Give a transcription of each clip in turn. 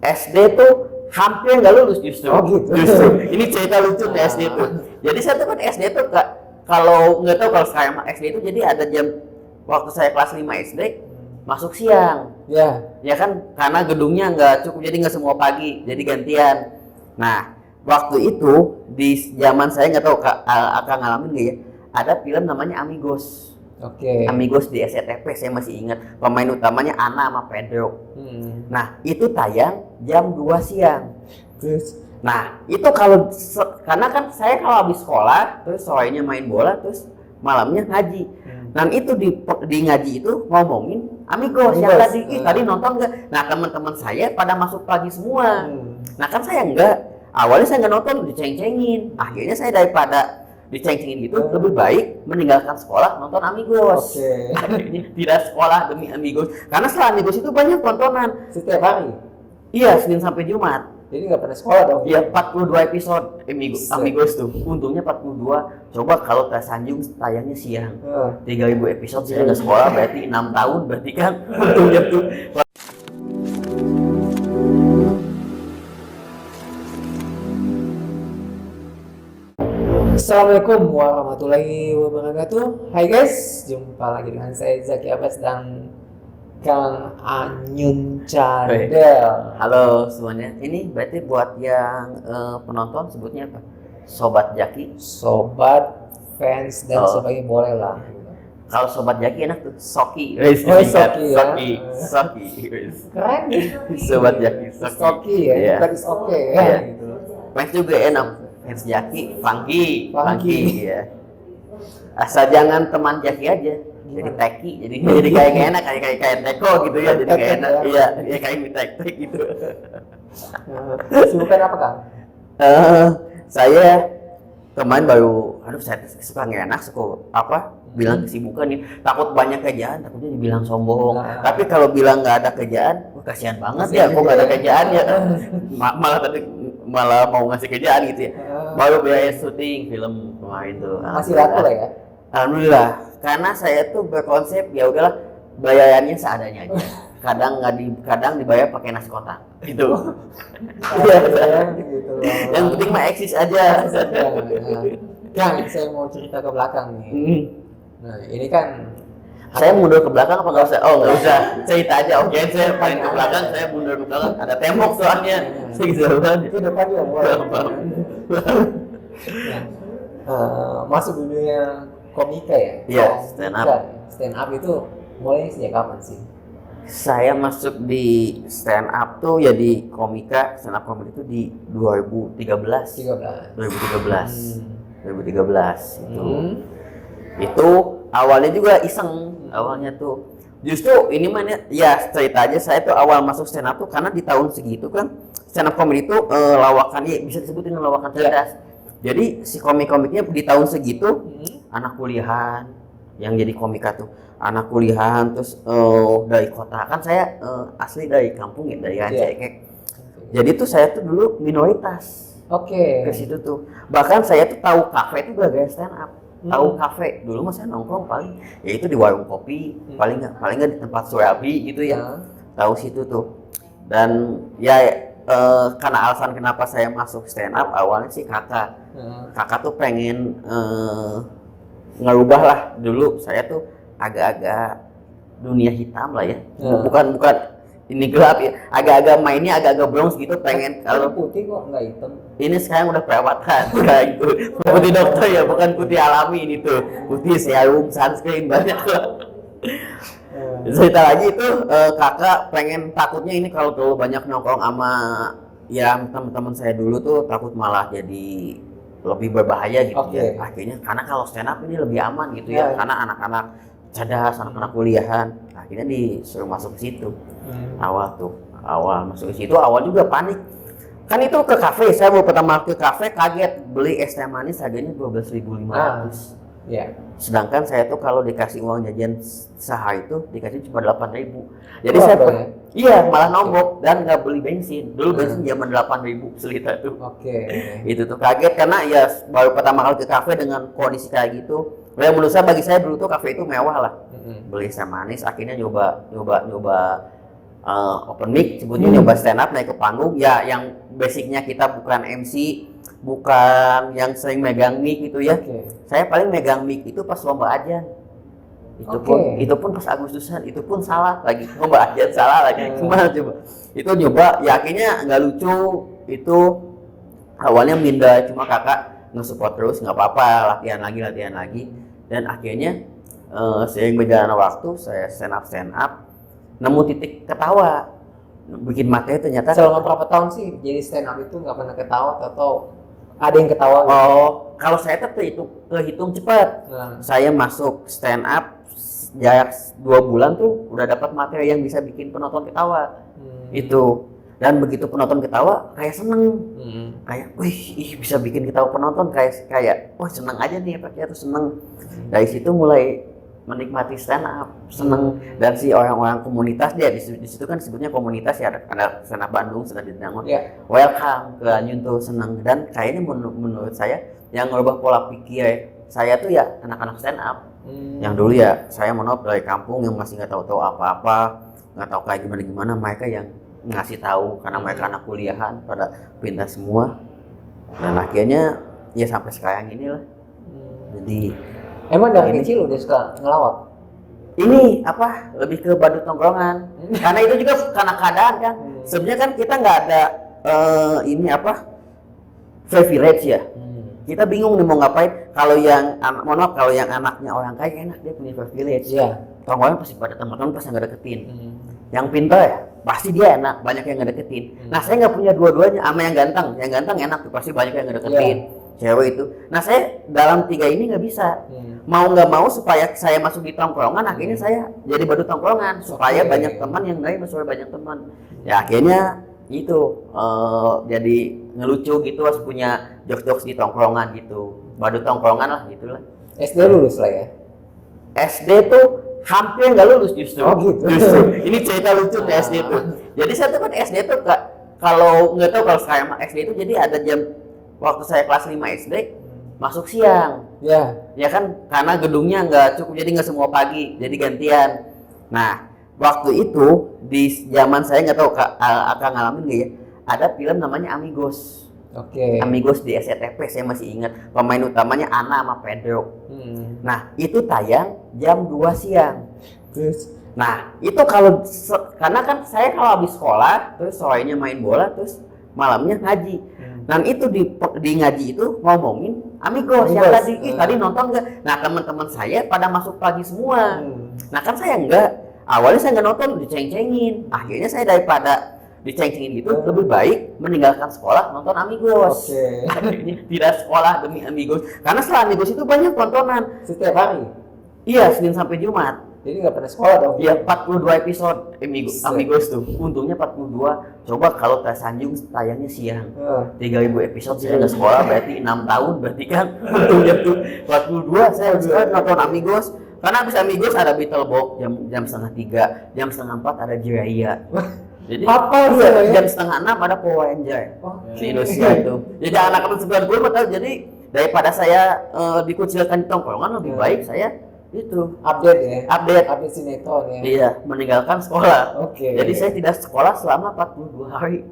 SD tuh hampir nggak lulus justru. Oh, gitu. Justru. Ini cerita lucu di SD tuh. Jadi saya tuh kan SD tuh kalau nggak tahu kalau sekarang SD itu jadi ada jam waktu saya kelas 5 SD masuk siang. Ya. Ya kan karena gedungnya nggak cukup jadi nggak semua pagi jadi gantian. Nah waktu itu di zaman saya nggak tahu akan ngalamin nggak ya ada film namanya Amigos. Oke. Amigos di SCTV saya masih ingat pemain utamanya Ana sama Pedro. Nah itu tayang jam 2 siang. Terus Nah itu karena kan saya kalau habis sekolah terus sorenya main bola terus malamnya ngaji. Dan itu di ngaji itu ngomongin Amigos yang tadi nonton nggak? Nah teman-teman saya pada masuk pagi semua. Nah kan saya enggak. Awalnya saya nggak nonton, diceng-cengin. Akhirnya saya daripada diceng-cengin gitu, lebih baik meninggalkan sekolah nonton Amigos. Oke. Akhirnya tidak sekolah demi Amigos. Karena setelah Amigos itu banyak tontonan. Setiap hari. Iya, Senin sampai Jumat. Jadi nggak pernah sekolah dong? Iya, 42 episode Amigos tuh. Untungnya 42. Coba kalau Sanjung tayangnya siang. 3.000 episode saya nggak sekolah berarti 6 tahun berarti kan untungnya tuh. Assalamualaikum warahmatullahi wabarakatuh. Hai guys, jumpa lagi dengan saya Zaki Abbas dan Kang Anyun Cadel. Halo semuanya. Ini berarti buat yang penonton sebutnya apa? Sobat Jaki, Sobat, fans dan sebagainya boleh lah. Kalau Sobat Jaki enak tuh Soki. Soki ya. Soki. Keren. Sobat Jaki, Soki ya. Iya. That is okay ya. Iya. Gitu. Fans juga enak. Fans Jaki, Funky. Funky. Ya. Asal jangan teman Jaki aja. Jadi teki, jadi kayak enak, kayak teko gitu ya, jadi kayak enak, iya, ya kayak mie tek gitu. Sibukan apa Kang? Saya kemarin baru, saya suka nggak enak, bilang kesibukan nih, takut banyak kerjaan, takutnya dibilang sombong. Tapi kalau bilang nggak ada kerjaan, kasihan banget ya, kok nggak ada kerjaan ya, malah mau ngasih kerjaan gitu ya. Baru biaya syuting film kemarin tuh. Masih laku lah ya. Alhamdulillah, karena saya tuh berkonsep ya udahlah bayarannya seadanya aja. Kadang dibayar pakai nasi kotak. Gitu. Gitu. Yang penting mah eksis aja. Kang, saya mau cerita ke belakang nih. Nah, ini kan saya mundur ke belakang apa nggak usah? Oh nggak usah, cerita aja. Oke, saya paling ke belakang, saya mundur ke belakang. Ada tembok soalnya. Itu depan ya boleh. Masuk dunia komika ya? Iya, stand up. Stand up itu mulai sejak kapan sih? Saya masuk di stand up tuh ya di komika, stand up comedy itu di 2013 itu. Itu awalnya juga iseng, awalnya tuh. Justru ini mana ya cerita aja, saya tuh awal masuk stand up tuh karena di tahun segitu kan stand up comedy itu lawakannya bisa disebut dengan lawakan cerdas. Jadi si komik-komiknya di tahun segitu anak kuliahan yang jadi komika tuh anak kuliahan terus dari kota kan saya asli dari kampung ya dari Aceh. Jadi tuh saya tuh dulu minoritas. Ke situ tuh bahkan saya tuh tahu kafe itu gara-gara stand up. Tahu kafe dulu mah saya nongkrong paling ya itu di warung kopi paling nggak di tempat surabi gitu ya. Tahu situ tuh dan ya karena alasan kenapa saya masuk stand up awalnya sih kakak tuh pengen ngerubah lah. Dulu saya tuh agak-agak dunia hitam lah ya, bukan ini gelap ya, agak-agak mainnya agak-agak bronze gitu, pengen kalau putih kok nggak hitam. Ini sekarang udah perawatan kayak gitu, putih dokter ya, bukan putih alami ini tuh, putih serum, sunscreen banyak lah. Cerita lagi itu kakak pengen, takutnya ini kalau terlalu banyak nongkrong sama yang teman-teman saya dulu tuh takut malah jadi lebih berbahaya gitu ya. Akhirnya karena kalau stand up ini lebih aman gitu ya, karena anak-anak cerdas, anak-anak kuliahan. Akhirnya disuruh masuk ke situ. Awal masuk ke situ, awal juga panik. Kan itu ke kafe, saya mau pertama ke kafe kaget beli es teh manis harganya 12.500. Sedangkan saya tuh kalau dikasih uang jajan sehari itu dikasih cuma 8.000. Jadi saya malah nombok dan nggak beli bensin. Dulu bensin zaman 8.000 seliter tuh. Itu tuh kaget karena ya baru pertama kali ke kafe dengan kondisi kayak gitu. Ya menurut saya, bagi saya dulu tuh kafe itu mewah lah. Beli es teh manis, akhirnya nyoba open mic, sebutnya nyoba stand up, naik ke panggung. Ya yang basicnya kita bukan MC, bukan yang sering megang mic gitu ya. Saya paling megang mic itu pas lomba ajan. Itu pun pas Agustusan, itu pun salah lagi, lomba ajan salah lagi. Gimana coba? Itu nyoba, ya akhirnya nggak lucu. Itu awalnya minder, cuma kakak nge-support terus, nggak apa-apa, latihan lagi. Dan akhirnya seiring berjalannya waktu, saya stand up, nemu titik ketawa, bikin materi ternyata. Selama berapa tahun sih jadi stand up itu nggak pernah ketawa atau ada yang ketawa? Kalau saya tuh kehitung cepat. Saya masuk stand up jarak 2 bulan tuh udah dapat materi yang bisa bikin penonton ketawa. Itu. Dan begitu penonton ketawa, kayak seneng. Kayak, wih, bisa bikin ketawa penonton, kayak, wah seneng aja nih, pakai tuh seneng. Dari situ mulai menikmati stand up, seneng. Dan si orang-orang komunitas dia di situ kan sebutnya komunitas ya, ada stand up Bandung, stand up Jatinangor. Welcome ke Anyun tuh, seneng. Dan kayaknya menurut saya yang ngerubah pola pikir saya tuh ya anak-anak stand up. Yang dulu ya saya dari kampung yang masih nggak tahu apa-apa, nggak tahu kayak gimana, mereka yang ngasih tahu karena mereka anak kuliahan pada pindah semua. Dan akhirnya ya sampai sekarang inilah. Jadi emang dari kecil udah suka ngelawak? Ini lebih ke badut tongkrongan. Karena itu juga karena keadaan kan. Sebenarnya kan kita nggak ada privilege ya. Kita bingung nih mau ngapain. Kalau yang anaknya orang kaya enak, dia punya privilege. Tongkrongan pasti pada teman-teman pasti nggak deketin. Yang pintar ya pasti dia enak, banyak yang nggak deketin. Nah saya nggak punya dua-duanya. Sama yang ganteng enak tuh pasti banyak yang nggak deketin. Cewek itu. Nah saya dalam 3 ini nggak bisa. Mau nggak mau supaya saya masuk di tongkrongan, akhirnya saya jadi badut tongkrongan supaya banyak teman yang lain, supaya banyak teman. Ya akhirnya itu jadi ngelucu gitu, harus punya jokes-jokes di tongkrongan gitu, badut tongkrongan lah gitulah. SD lulus lah ya? SD tuh hampir nggak lulus justru. Justru ini cerita lucu di SD tuh. Jadi saya tuh kan SD tuh kalau nggak tahu kalau saya SD itu jadi ada jam waktu saya kelas 5 SD masuk siang. Ya kan karena gedungnya nggak cukup, jadi nggak semua pagi, jadi gantian. Nah waktu itu di zaman saya nggak tahu akan ngalamin nggak ya, ada film namanya Amigos. Amigos di SCTV, saya masih ingat pemain utamanya Ana sama Pedro. Nah itu tayang jam 2 siang. Nah itu karena kan saya kalau habis sekolah terus sorenya main bola, terus malamnya ngaji. Dan itu di ngaji itu ngomongin Amigos yang tadi nonton nggak? Nah teman-teman saya pada masuk pagi semua. Nah kan saya enggak. Awalnya saya nggak nonton, diceng-cengin. Akhirnya saya daripada diceng-cengin gitu, lebih baik meninggalkan sekolah nonton Amigos. Akhirnya tidak sekolah demi Amigos. Karena setelah Amigos itu banyak tontonan. Setiap hari? Iya, Senin sampai Jumat. Jadi nggak pernah sekolah dong? Iya, 42 episode Amigos tuh. Untungnya 42. Coba kalau Sanjung tayangnya siang. 3.000 episode saya nggak sekolah, berarti 6 tahun. Berarti kan untungnya tuh 42 saya nonton Amigos. Karena habis Amigos ada Beetlebox jam 2:30, jam 3:30 ada Jiraiya. Jadi jam 5:30 ada Power Ranger di Indonesia itu. Jadi anak-anak 90 tahu. Jadi daripada saya dikucilkan di tongkrongan, lebih baik saya itu update sinetron ya. Iya, meninggalkan sekolah. Jadi saya tidak sekolah selama 42 hari.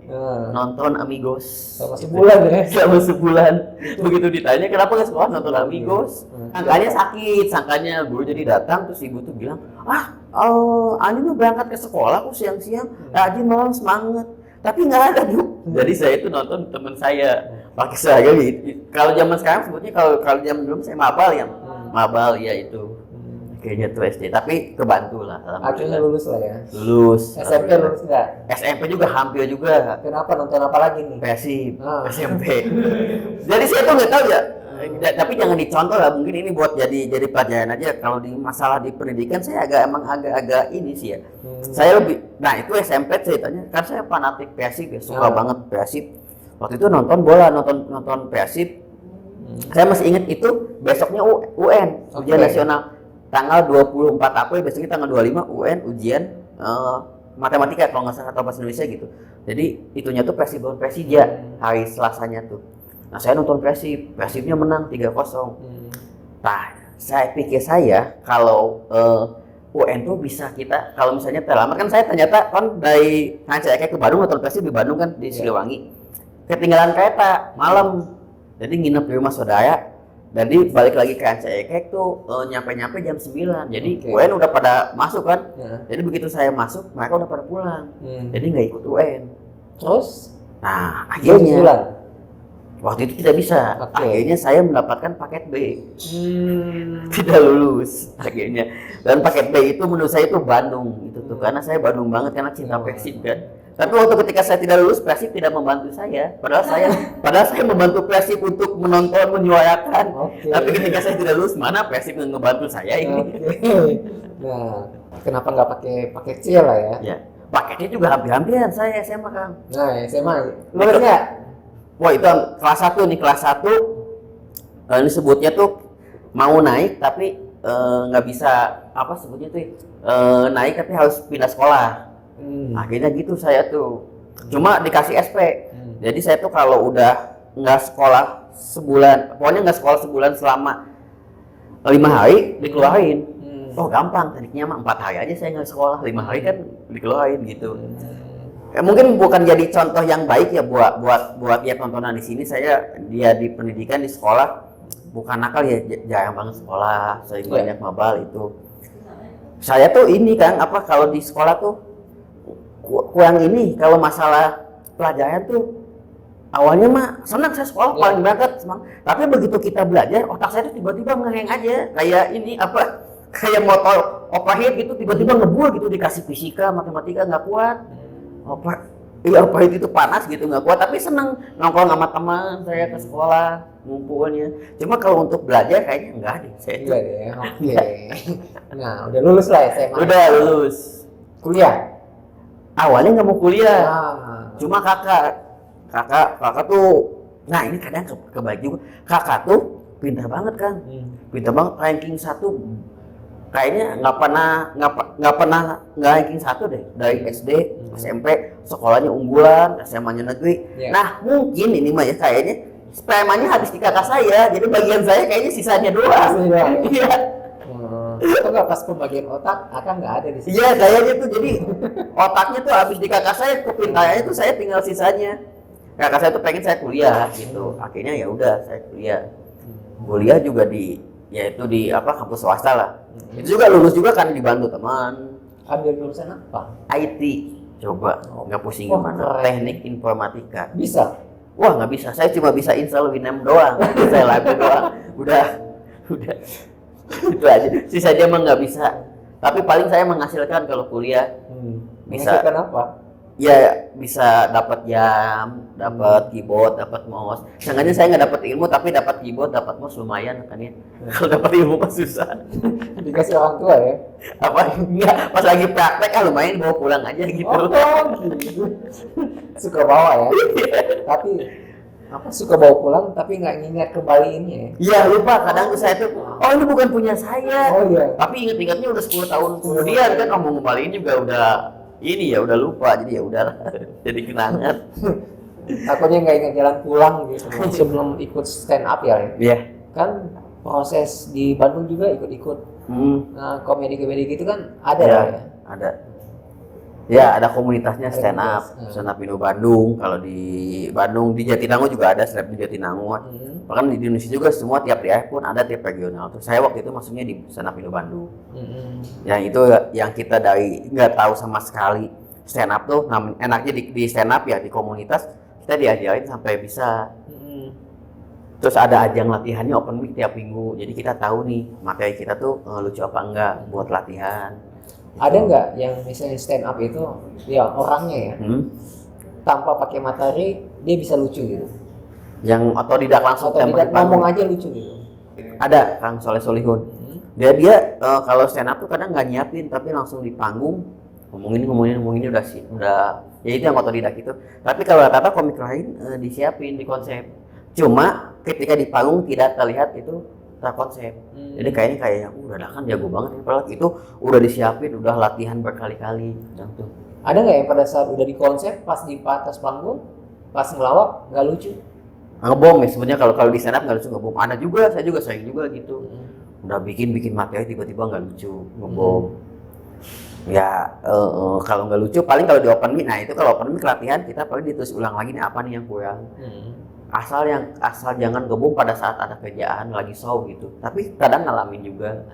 Nonton Amigos selama sebulan ya. Selama sebulan. Begitu ditanya kenapa nggak sekolah nonton Amigos, sangkanya sakit, sangkanya guru jadi datang, terus ibu tuh bilang, Ani mau berangkat ke sekolah kok siang-siang, rajin malam semangat. Tapi nggak ada Bu. Jadi saya itu nonton teman saya. Pakai saya gitu. Kalau zaman sekarang sebutnya kalau zaman dulu saya mabal ya itu. Kayaknya tuh SD, tapi kebantu lah. Akhirnya lulus lah ya? Lulus. SMP lulus nggak? SMP juga hampir juga. Kenapa, nonton apa lagi nih? Persib, SMP. Jadi saya tuh nggak tahu ya, tapi jangan dicontoh lah, mungkin ini buat jadi pelajaran aja. Kalau di masalah di pendidikan saya agak ini sih ya. Saya lebih, nah itu SMP ceritanya, kan saya fanatik Persib ya, suka banget Persib. Waktu itu nonton bola, nonton Persib. Saya masih ingat itu besoknya UN, ujian nasional. Tanggal 24 April, besoknya tanggal 25 UN ujian matematika kalau nggak salah atau bahasa Indonesia gitu. Jadi itunya tuh Persib lawan Persija hari Selasanya tuh. Nah saya nonton Persibnya menang 3-0. Nah saya pikir kalau UN tuh bisa kita kalau misalnya terlambat kan saya ternyata kan dari HCK ke Bandung atau pasti di Bandung kan di Siliwangi ketinggalan kereta malam jadi nginep di rumah saudara jadi balik lagi ke HCK tuh nyampe jam 9 jadi UN udah pada masuk kan jadi begitu saya masuk mereka udah pada pulang jadi nggak ikut UN terus nah akhirnya 9. waktu itu tidak bisa. Akhirnya saya mendapatkan paket B. Tidak lulus akhirnya. Dan paket B itu menurut saya itu Bandung itu tuh karena saya Bandung banget karena cinta Persib kan. Tapi waktu ketika saya tidak lulus Persib tidak membantu saya. Padahal saya membantu Persib untuk menonton menyuarakan. Tapi ketika saya tidak lulus mana Persib yang ngebantu saya ini. Nah, kenapa nggak pakai paket C lah ya? Ya. Paketnya juga hampir-hampiran saya SMA Kang. Nah, SMA. Lulus nggak? Wah itu kelas 1 nih, kelas 1 ini sebutnya tuh mau naik tapi nggak bisa apa sebutnya tuh naik tapi harus pindah sekolah. Akhirnya gitu saya tuh cuma dikasih SP. Jadi saya tuh kalau udah nggak sekolah sebulan, pokoknya nggak sekolah sebulan selama 5 hari dikeluarin. Oh gampang, tadinya mah 4 hari aja saya nggak sekolah, 5 hari kan dikeluarin gitu. Mungkin bukan jadi contoh yang baik ya buat dia tontonan di sini. Dia di pendidikan di sekolah bukan nakal ya, jarang banget sekolah, sering banyak mabal itu. Saya tuh ini kan apa kalau di sekolah tuh kurang ini kalau masalah pelajaran tuh awalnya mah senang saya sekolah paling banget senang. Tapi begitu kita belajar otak saya tuh tiba-tiba ngeheng aja kayak ini apa kayak motor overheat gitu tiba-tiba ngebul gitu dikasih fisika matematika nggak kuat. Apa itu panas gitu nggak kuat tapi seneng nongkrong sama teman saya ke sekolah ngumpulnya cuma kalau untuk belajar kayaknya enggak deh saya enggak deh oke. Nah udah lulus lah SMA udah lulus kuliah awalnya nggak mau kuliah cuma kakak tuh nah ini kadang kebaik juga kakak tuh pintar banget kan pintar banget ranking 1 kayaknya nggak pernah ranking 1 deh dari SD SMP sekolahnya unggulan SMA-nya negeri. Nah mungkin ini mah ya kayaknya spermanya habis di kakak saya jadi bagian saya kayaknya sisanya doang. Iya. Itu nggak pas pembagian otak akan nggak ada di sini. Iya kayaknya tuh jadi otaknya tuh habis di kakak saya kepintarannya tuh saya tinggal sisanya. Kakak saya tuh pengen saya kuliah gitu akhirnya ya udah saya kuliah juga yaitu di kampus swasta lah. Itu juga lulus juga kan dibantu teman. Ambil jurusan apa? IT. Coba nggak pusing gimana? Teknik informatika. Bisa? Wah nggak bisa. Saya cuma bisa install Winamp doang. Saya live doang. Udah. Itu aja. Sisanya emang nggak bisa. Tapi paling saya menghasilkan kalau kuliah. Bisa. Menghasilkan apa? Ya bisa dapat jam, dapat keyboard, dapat mouse. Sengaja saya nggak dapat ilmu tapi dapat keyboard, dapat mouse lumayan kan ya. Kalau dapat ilmu mah susah. Dikasih orang tua ya? Apa enggak pas lagi praktek lumayan bawa pulang aja gitu. Gitu. Suka bawa ya. Tapi suka bawa pulang tapi nggak ngingat kembali ini ya? Iya lupa kadang saya tuh ini bukan punya saya. Tapi ingat-ingatnya udah 10 tahun kemudian kan mau ngembaliin juga udah ini ya udah lupa jadi ya udahlah jadi kenangan. Takutnya nggak ingat jalan pulang gitu sebelum ikut stand up ya? Iya. Kan proses di Bandung juga ikut-ikut. Nah, komedi-komedi gitu kan ada ya? Ada. Ya ada komunitasnya stand up Indo Bandung. Kalau di Bandung di Jatinangor juga ada stand up di Jatinangor. Bahkan di Indonesia juga semua tiap daerah pun ada tiap regional. Terus saya waktu itu masuknya di stand up Indo Bandung. Yang itu yang kita dari nggak tahu sama sekali stand up tuh enaknya di stand up ya di komunitas kita diajarin sampai bisa. Terus ada ajang latihannya open mic tiap minggu. Jadi kita tahu nih materi kita tuh lucu apa enggak buat latihan. Ada nggak yang misalnya stand up itu ya orangnya ya tanpa pakai materi dia bisa lucu gitu? Yang otodidak langsung ngomong aja lucu gitu? Ada Kang Soleh Solihun. Dia kalau stand up tuh kadang nggak nyiapin tapi langsung di panggung ngomongin udah ya itu yang otodidak itu. Tapi kalau rata-rata komik lain disiapin di konsep. Cuma ketika di panggung tidak terlihat itu terkonsep. Jadi kayaknya dadakan jago banget ya, padahal itu udah disiapin, udah latihan berkali-kali gitu. Ada nggak yang pada saat udah di konsep pas di atas panggung pas ngelawak nggak lucu? Ngebom ya sebenarnya kalau di stand up nggak lucu ngebom. Ada juga, saya juga sering juga gitu. Udah bikin materi tiba-tiba nggak lucu, ngebom. Ya kalau nggak lucu paling kalau di open mic. Nah itu kalau open mic latihan kita paling ditulis ulang lagi nih apa nih yang kurang. Asal jangan gebung pada saat ada kerjaan lagi show gitu. Tapi kadang ngalamin juga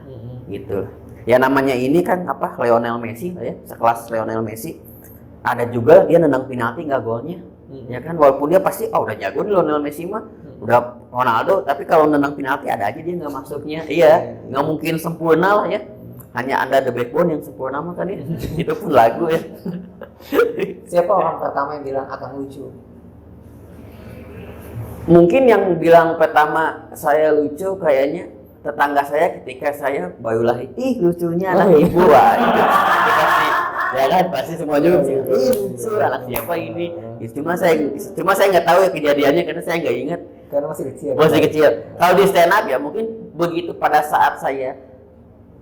gitu. Ya namanya ini kan apa Lionel Messi ya, sekelas Lionel Messi. Ada juga dia nendang penalti nggak golnya. Ya kan walaupun dia pasti udah jago nih Lionel Messi mah, udah Ronaldo, tapi kalau nendang penalti ada aja dia nggak masuknya. Iya, nggak mungkin sempurna lah ya. Hanya Anda the backbone yang sempurna mah kan ya. Itu pun lagu ya. Siapa orang pertama yang bilang akan lucu? Mungkin yang bilang pertama saya lucu kayaknya tetangga saya ketika saya baru lahir. Ih lucunya anak ibu dikasih ya kan pasti semua juga sih. Ih lucu anak siapa ini? Ya, cuma saya nggak tahu ya kejadiannya karena saya nggak ingat. Karena masih kecil. Masih kecil. Kalau di stand up ya mungkin begitu pada saat saya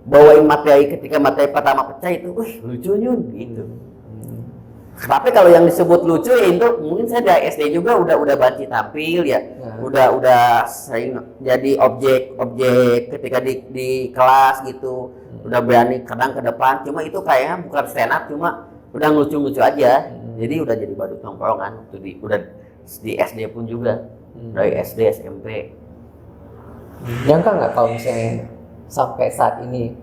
bawain materi ketika materi pertama pecah itu, lucu nyun gitu. Tapi kalau yang disebut lucu ya itu mungkin saya dari SD juga udah banci tampil ya. Udah sering jadi objek ketika di kelas gitu. Udah berani kadang ke depan. Cuma itu kayaknya bukan stand up, cuma udah lucu-lucu aja. Jadi udah jadi badut tongkrongan. Udah di SD pun juga. Dari SD SMP. Nyangka nggak kalau misalnya sampai saat ini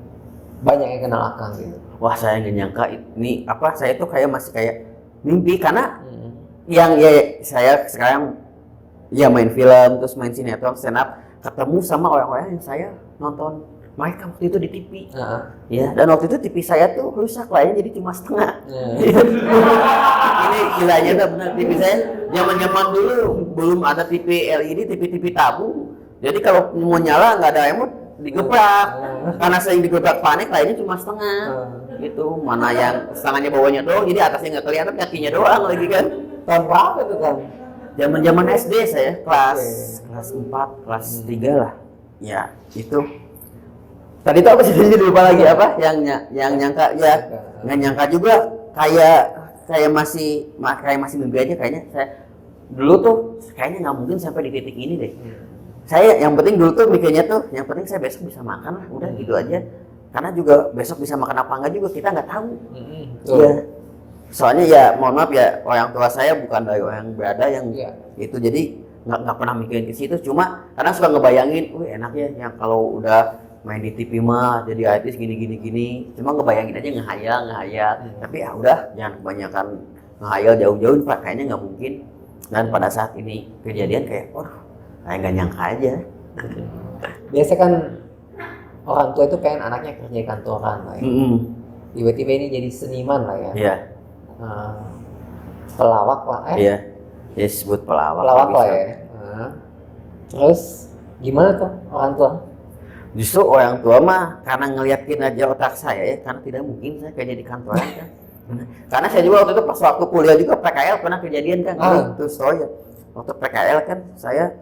banyak yang kenal Akang gitu? Wah saya nggak nyangka ini apa saya tuh kayak masih kayak mimpi karena yang ya saya sekarang ya main film terus main sinetron stand up ketemu sama orang-orang yang saya nonton mereka waktu itu di TV ya dan waktu itu TV saya tuh rusak lah ya jadi cuma setengah. Ini gilanya udah benar TV saya zaman dulu belum ada TV LED TV tabung jadi kalau mau nyala nggak ada remote digebrak karena sering digebrak panik lainnya cuma setengah itu mana yang setengahnya bawahnya doang jadi atasnya nggak kelihatan kakinya doang lagi kan. Tahun berapa tuh kan? Zaman SD saya kelas 4 kelas 3 lah ya itu tadi itu apa sih jadi lupa lagi apa yang nyangka ya nggak nyangka juga kayak masih mimpi aja kayaknya saya dulu tuh kayaknya nggak mungkin sampai di titik ini deh. Saya yang penting dulu tuh mikirnya tuh yang penting saya besok bisa makan lah udah gitu aja karena juga besok bisa makan apa enggak juga kita nggak tahu. Iya soalnya ya mohon maaf ya orang tua saya bukan dari orang berada yang itu jadi nggak pernah mikirin ke situ cuma kadang suka ngebayangin enak ya yang kalau udah main di TV mah jadi artis gini cuma ngebayangin aja ngehayal tapi ya udah jangan kebanyakan ngehayal jauh-jauh Pak kayaknya nggak mungkin dan pada saat ini kejadian kayak kayak nggak nyangka aja. Biasa kan orang tua itu pengen anaknya kerja di kantoran lah ya. Tiba-tiba ini jadi seniman lah ya. Iya. Pelawak lah Iya. Ya disebut pelawak lah ya. Terus gimana tuh orang tua? Justru orang tua mah karena ngeliat kinerja otak saya ya karena tidak mungkin saya kerja di kantoran kan. Karena saya juga waktu itu pas waktu kuliah juga PKL pernah kejadian kan. Itu story ya. Waktu PKL kan saya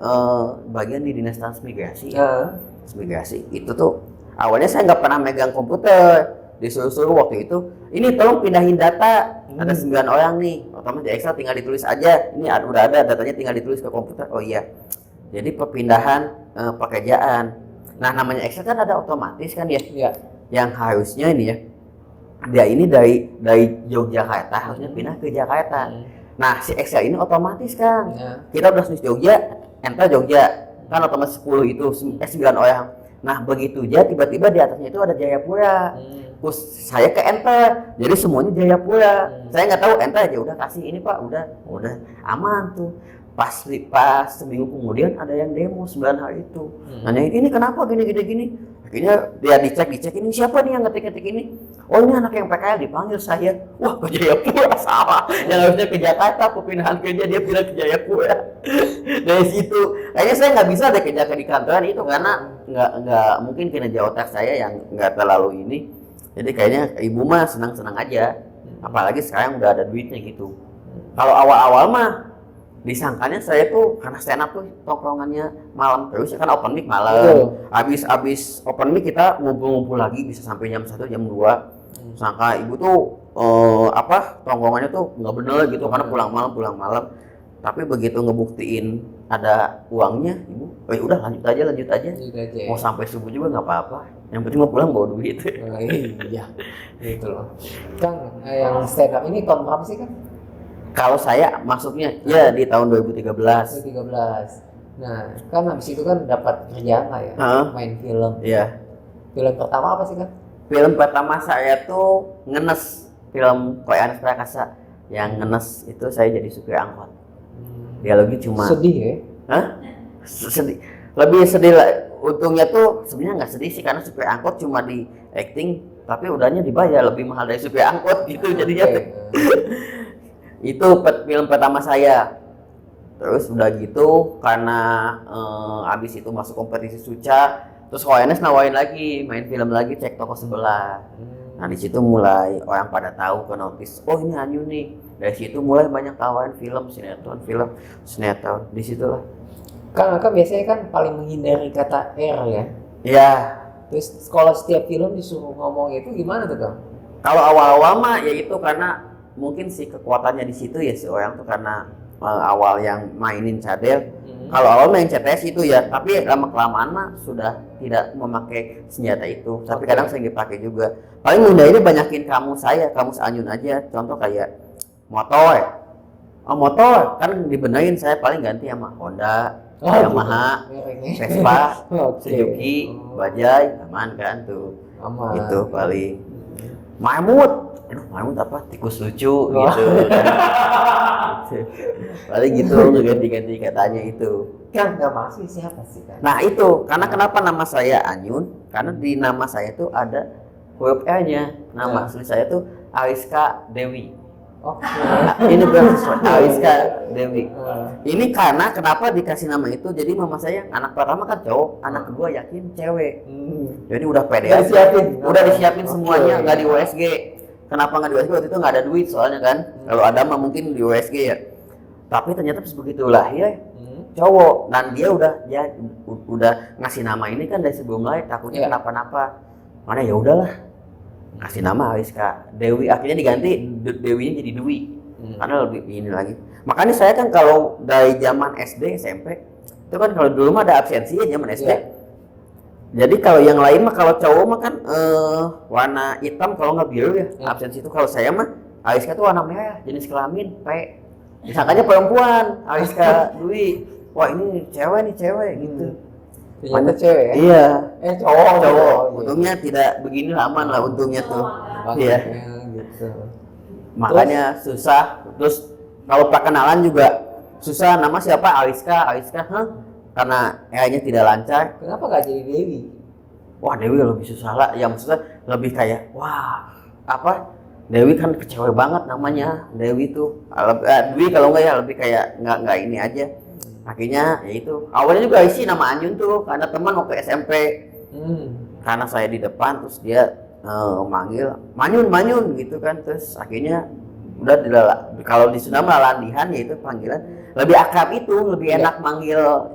bagian di dinas transmigrasi. Transmigrasi itu tuh awalnya saya nggak pernah megang komputer disuruh-suruh waktu itu ini tolong pindahin data ada 9 orang nih otomatis di Excel tinggal ditulis aja ini udah ada datanya tinggal ditulis ke komputer jadi perpindahan pekerjaan nah namanya Excel kan ada otomatis kan ya yang harusnya ini ya dia ini dari Yogyakarta harusnya pindah ke Jakarta. Nah si Excel ini otomatis kan kita udah tulis Jogja enter Jogja kan otomatis 10 itu 9 orang. Nah begitu aja tiba-tiba di atasnya itu ada Jayapura. Terus saya ke enter jadi semuanya Jayapura. Saya nggak tahu enter aja udah kasih ini Pak udah aman tuh. Pas seminggu kemudian ada yang demo 9 hari itu. Nanyain ini kenapa gini. Akhirnya dia dicek ini siapa nih yang ngetik ini? Oh ini anak yang PKL dipanggil saya. Wah ke Jayapura salah. Yang harusnya ke Jakarta perpindahan kerja dia pindah ke Jayapura. Dari situ kayaknya saya nggak bisa deh kerja di kantoran itu karena nggak mungkin kinerja otak saya yang nggak terlalu ini. Jadi kayaknya ibu mah senang-senang aja. Apalagi sekarang udah ada duitnya gitu. Kalau awal-awal mah disangkanya saya tuh karena stand up tuh tongkrongannya malam terus kan open mic malam. Abis open mic kita ngumpul-ngumpul lagi bisa sampai jam 1 jam 2. Sangka ibu tuh tongkrongannya tuh nggak bener gitu karena pulang malam. Tapi begitu ngebuktiin ada uangnya, ibu, udah lanjut aja. Gitu aja ya. Mau sampai subuh juga nggak apa-apa. Yang penting mau pulang bawa duit. Oh, iya, gitu loh. Kang, yang stand up ini tahun berapa sih kan? Kalau saya masuknya ya di tahun 2013. 2013. Nah, kan habis itu kan dapat kerjaan lah ya, main film. Iya. Film pertama apa sih kan? Film pertama saya tuh ngenes, film Koi Anis Prakasa. Yang ngenes itu saya jadi supir angkot. Dialognya cuma sedih ya? Hah? Sedih. Lebih sedih lah. Untungnya tuh sebenarnya nggak sedih sih karena supir angkot cuma di acting, tapi udahnya dibayar lebih mahal dari supir angkot gitu jadinya. Itu film pertama saya. Terus udah gitu karena abis itu masuk kompetisi Suca, terus ONS nawarin lagi main film lagi Cek Toko Sebelah. Nah di situ mulai orang pada tahu ke notice, oh ini Anyun nih. Dari situ mulai banyak tawaran film, sinetron. Di situlah. Kang Aka biasanya kan paling menghindari kata R ya. Iya. Terus kalau setiap film disuruh ngomong itu gimana tuh Kang? Kalau awal-awal mah ya itu karena mungkin sih kekuatannya di situ ya si orang tuh karena awal yang mainin cadel. Kalau awal main CTS itu ya, tapi lama kelamaan mah sudah tidak memakai senjata itu. Tapi kadang sering dipakai juga. Paling mudah ini banyakin kamus Anyun aja. Contoh kayak motor. Motor kan dibenerin saya paling ganti sama Honda, Yamaha, Vespa, Suzuki, Bajaj, aman kan tuh. Aman. Itu paling. Mamut apa? Tikus lucu gitu kan. Paling gitu ganti-ganti katanya itu. Kan nggak masuk siapa sih kan? Nah itu, karena kenapa nama saya Anyun? Karena di nama saya tuh ada huruf R-nya. Nama asli saya tuh Ariska Dewi. Ini beasiswa Ariska Dewi. Ini karena kenapa dikasih nama itu? Jadi mama saya anak pertama kan cowok, anak kedua yakin cewek. Jadi udah pede. Udah disiapin semuanya, nggak di USG. Kenapa nggak di USG? Waktu itu nggak ada duit soalnya kan. Kalau ada mah mungkin di USG ya. Tapi ternyata pas begitu lahir cowok dan dia udah ngasih nama ini kan dari sebelum lahir takutnya kenapa-napa. Mana ya udahlah. Kasih nama Ariska Dewi, akhirnya diganti Dewinya jadi Dwi. Karena lebih ini lagi. Makanya saya kan kalau dari zaman SD SMP itu kan kalau dulu mah ada absensi ya zaman SD. Jadi kalau yang lain mah kalau cowok mah kan warna hitam kalau nggak biru ya absensi itu. Kalau saya mah Ariska tuh warna merah, jenis kelamin P. Disangkanya perempuan Ariska Dwi. Wah ini cewek gitu. Ternyata cewek ya? Iya. Cowok. Untungnya tidak begini aman lah untungnya tuh. Iya. Gitu. Makanya susah. Terus kalau perkenalan juga susah. Nama siapa? Ariska. Karena kayaknya tidak lancar. Kenapa gak jadi Dewi? Wah Dewi lebih susah lah. Yang maksudnya lebih kayak Dewi kan kecewa banget namanya. Dewi tuh Dwi kalau enggak ya lebih kayak nggak ini aja. Akhirnya ya itu awalnya juga isi nama Anyun tuh karena teman waktu SMP. Karena saya di depan terus dia manggil Manyun gitu kan, terus akhirnya udah kalau di Sunda Landihan ya itu panggilan lebih akrab, itu lebih enak manggil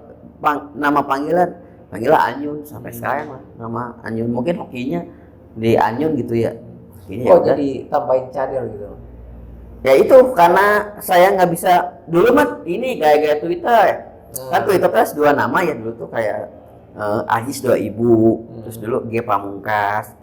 nama panggilan Anyun sampai sekarang lah nama Anyun. Mungkin hokinya di Anyun gitu ya. Jadi tambahin cadel gitu. Ya itu karena saya nggak bisa dulu mah ini gaya-gaya Twitter kan Twitter terus 2 nama ya dulu tuh kayak Ajis 2 ibu, terus dulu G Pamungkas,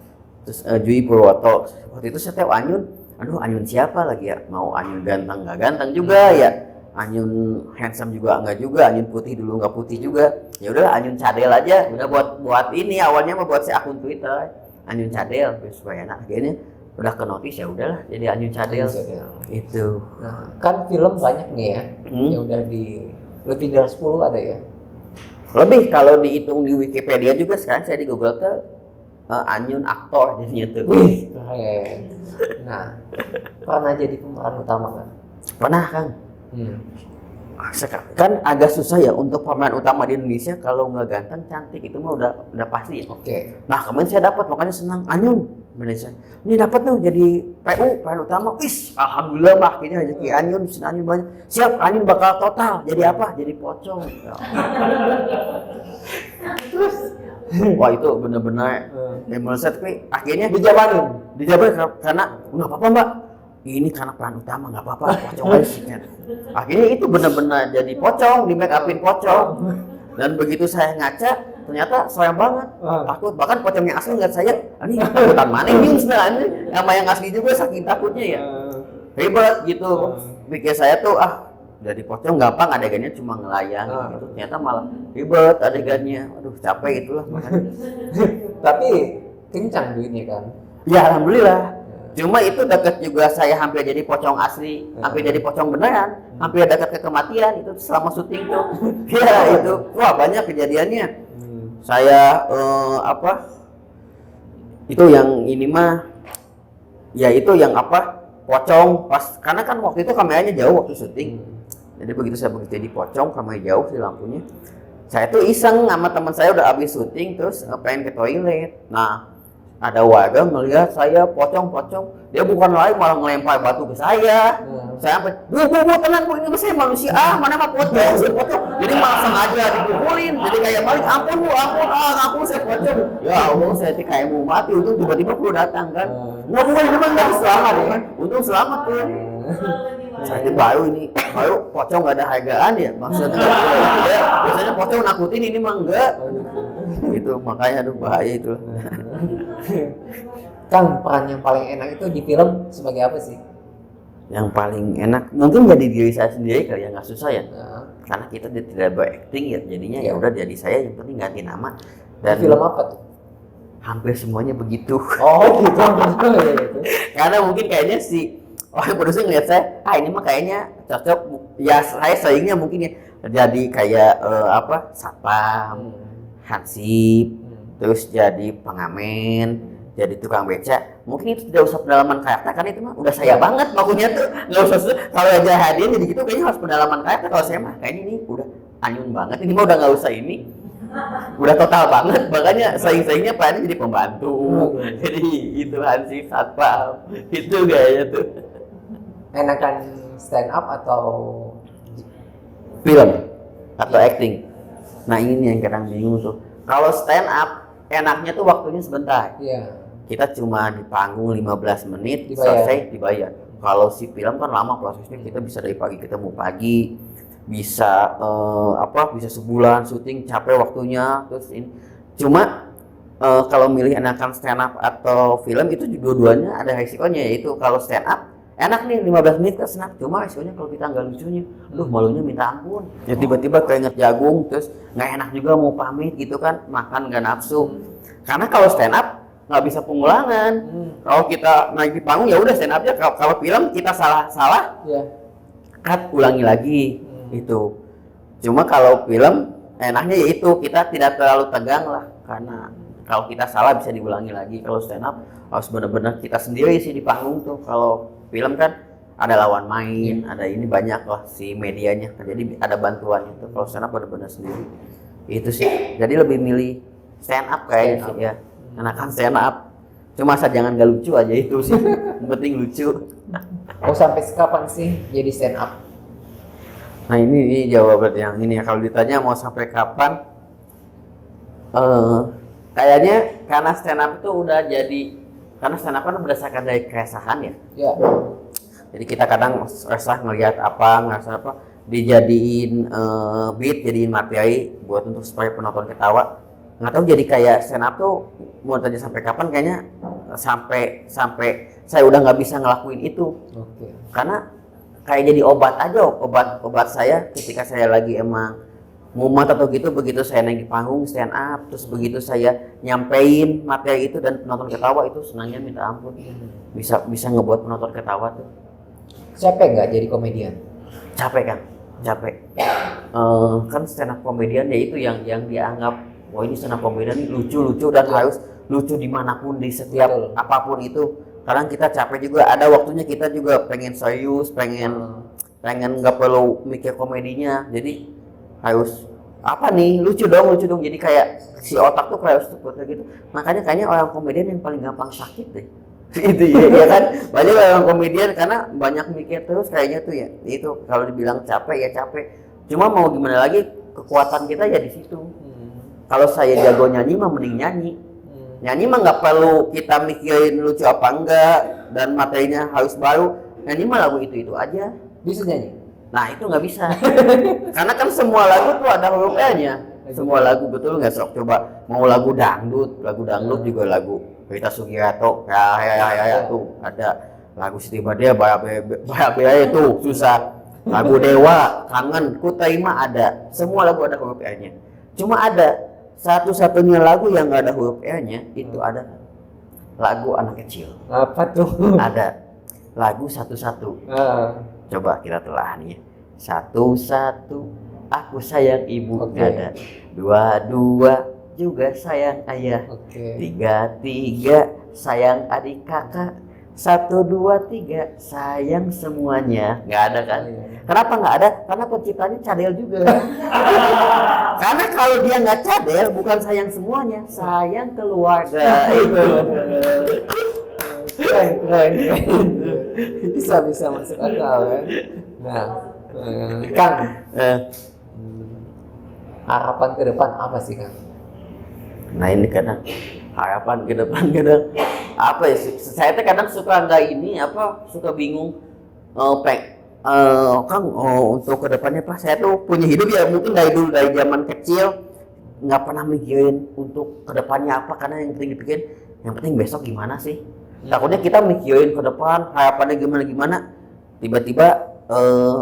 terus Jui Purwoto. Waktu itu saya tahu Anyun, aduh Anyun siapa lagi ya, mau Anyun ganteng nggak ganteng juga ya, Anyun handsome juga nggak juga, Anyun putih dulu nggak putih juga, ya udahlah Anyun Cadel aja. Udah buat ini awalnya mah buat si akun Twitter Anyun Cadel supaya enak, akhirnya udah ke notis ya udahlah jadi Anyun Cadel. Itu. Nah, kan film banyak nih ya. Yang udah di lebih dari 10 ada ya. Lebih kalau dihitung di Wikipedia juga sekarang saya di Google tuh Anyun aktor jadinya tuh. Wih, keren. Nah, pernah jadi pemeran utama kan? Pernah kan? Kan agak susah ya untuk pemeran utama di Indonesia kalau nggak ganteng cantik itu mah udah pasti ya. Nah kemarin saya dapat, makanya senang Anyun Indonesia. Ini dapat tuh jadi PU pemeran utama. Wis, alhamdulillah mah akhirnya rezeki Anyun banyak. Siap, Anyun bakal total. Jadi apa? Jadi pocong. Terus wah itu benar-benar menurut saya, tapi akhirnya dijabarin karena nggak apa-apa Mbak. ini karena peran utama nggak apa-apa, pocong aja sih kan. Akhirnya itu benar-benar jadi pocong, di make upin pocong. Dan begitu saya ngaca, ternyata sayang banget, takut. Bahkan pocong yang asli nggak saya, ini takutan mana ini sebenarnya, sama yang asli juga saking takutnya ya. Ribet gitu, pikir saya tuh jadi pocong gampang, adegannya cuma ngelayang gitu. Ternyata malah ribet adegannya, aduh capek itulah makanya. Tapi kencang duitnya kan. Ya alhamdulillah. Cuma itu dekat juga saya hampir jadi pocong asli, hampir jadi pocong beneran, hampir dekat ke kematian itu selama syuting tuh. Ya itu, wah banyak kejadiannya. Saya itu yang ini mah, ya itu yang pocong pas, karena kan waktu itu kameranya jauh waktu syuting. Jadi begitu saya jadi pocong, kameranya jauh sih lampunya. Saya tuh iseng sama teman saya udah habis syuting terus pengen ke toilet. Nah, ada warga melihat saya pocong, dia bukan lain malah ngelempar batu ke saya. Saya sampai, bu tenang bu, ini saya manusia, mana mah pocong, saya pocong. Jadi malah sengaja dipukulin, jadi kayak balik, ampun bu, ampun saya pocong. Ya Allah, saya kayak mau mati, untung tiba-tiba perlu datang kan. Nggak bukan, memang nggak selamat ya kan, untung selamat tuh. Saya baru pocong nggak ada hargaan ya, maksudnya ya, biasanya pocong nakutin, ini mah enggak. Itu makanya aduh bahaya itu. Kang, peran yang paling enak itu di film sebagai apa sih? Yang paling enak mungkin jadi diri saya sendiri kali ya, nggak susah ya. Karena kita tidak berakting ya, jadinya ya udah jadi saya, yang penting ganti nama. Dan di film apa tuh? Hampir semuanya begitu. Oh gitu. Karena mungkin kayaknya orang produser ngeliat saya, ini mah kayaknya cocok. Ya saya sayangnya mungkin ya jadi kayak satpam, hansip, terus jadi pengamen, jadi tukang beca. Mungkin itu tidak usah pendalaman karakter, karena itu mah udah saya banget makunya tuh. Nggak usah kalau aja hadiah jadi gitu, kayaknya harus pendalaman karakter. Kalau saya mah kayaknya ini udah anyun banget, ini mah udah nggak usah ini, udah total banget. Makanya saing-saingnya perannya jadi pembantu, jadi itu hansip, satpam, itu gayanya tuh. Enakan stand up atau film atau acting? Nah ini yang kadang bingung tuh. Kalau stand up enaknya tuh waktunya sebentar. Iya. Kita cuma di panggung 15 menit Dibayar. selesai dibayar. Kalau si film kan lama prosesnya, kita bisa dari pagi ketemu pagi, bisa bisa sebulan syuting, capek waktunya terus ini. Cuma kalau milih enakan stand up atau film itu dua-duanya ada resikonya, yaitu kalau stand up enak nih 15 menit kan senang, cuma resikonya kalau kita nggak lucunya, malunya minta ampun. Ya tiba-tiba keinget jagung, terus nggak enak juga mau pamit gitu kan, makan nggak nafsu. Karena kalau stand up nggak bisa pengulangan. Kalau kita naik di panggung ya udah stand up aja. Kalau film kita salah, cut ulangi lagi itu. Cuma kalau film enaknya yaitu kita tidak terlalu tegang lah, karena kalau kita salah bisa diulangi lagi. Kalau stand up harus benar-benar kita sendiri sih di panggung tuh. Kalau film kan ada lawan main, ada ini banyak lah si medianya, jadi ada bantuan itu. Kalau stand up benar-benar sendiri itu sih. Jadi lebih milih stand up kayaknya sih ya. Enakan stand up. Cuma asal jangan gak lucu aja itu sih. Yang penting lucu. Oh, sampai kapan sih jadi stand up? Nah ini jawaban yang ini ya. Kalau ditanya mau sampai kapan, kayaknya karena stand up itu udah jadi, karena stand up kan berdasarkan dari keresahan ya. Ya. Jadi kita kadang resah ngelihat ngerasa dijadiin beat, jadiin materi buat untuk supaya penonton ketawa. Nggak tahu, jadi kayak stand up tuh mau tanya sampai kapan, kayaknya sampai saya udah nggak bisa ngelakuin itu. Oke. Karena kayak jadi obat aja, obat saya ketika saya lagi emang mumet atau gitu. Begitu saya naik di panggung stand up, terus begitu saya nyampein materi itu dan penonton ketawa, itu senangnya minta ampun. Bisa ngebuat penonton ketawa tuh. Capek nggak jadi komedian? Capek kan? Capek. Kan stand up komedian ya itu yang dianggap, wah ini stand up komedian ini lucu dan harus lucu dimanapun, di setiap apapun itu. Kadang kita capek juga, ada waktunya kita juga pengen serius, pengen nggak perlu mikir komedinya. Jadi harus lucu dong. Jadi kayak si otak tuh kayak seperti gitu. Makanya kayaknya orang komedian yang paling gampang sakit deh. Itu ya kan, banyak orang komedian karena banyak mikir terus kayaknya tuh ya. Itu kalau dibilang capek ya capek. Cuma mau gimana lagi, kekuatan kita ya di situ. Kalau saya jago nyanyi mah mending nyanyi. Nyanyi mah nggak perlu kita mikirin lucu apa enggak dan materinya harus baru. nyanyi mah lagu itu aja. Bisa nyanyi? Nah itu nggak bisa. Karena kan semua lagu tuh ada huruf L-nya. Semua lagu betul nggak, sok coba mau lagu dangdut juga lagu Rita Sugiarto ya tuh ada, lagu Siti Badriah Baya itu susah, lagu Dewa Kangen Ku Terima ada, semua lagu ada huruf L-nya. Cuma ada satu-satunya lagu yang nggak ada huruf L-nya itu ada lagu anak kecil. Apa tuh? Ada lagu Satu-Satu. Coba kita telah nih. Satu-satu aku sayang ibu, Oke. ada. Dua-dua juga sayang ayah. Oke. Tiga sayang adik kakak. 1, 2, 3 sayang semuanya. Nggak ada kan? Kenapa nggak ada? Karena penciptanya cadel juga. Karena kalau dia nggak cadel, bukan sayang semuanya, sayang keluarga. Itu. Keren. Bisa masuk akal kan. Nah, Kang, harapan ke depan apa sih Kang? Nah ini kadang harapan ke depan kadang apa ya? Saya tuh kadang suka suka bingung. Kang, untuk kedepannya Pak, saya tuh punya hidup ya mungkin dari zaman kecil nggak pernah mikirin untuk kedepannya apa, karena yang penting dipikirin yang penting besok gimana sih. Takutnya kita mikirin ke depan harapannya gimana tiba-tiba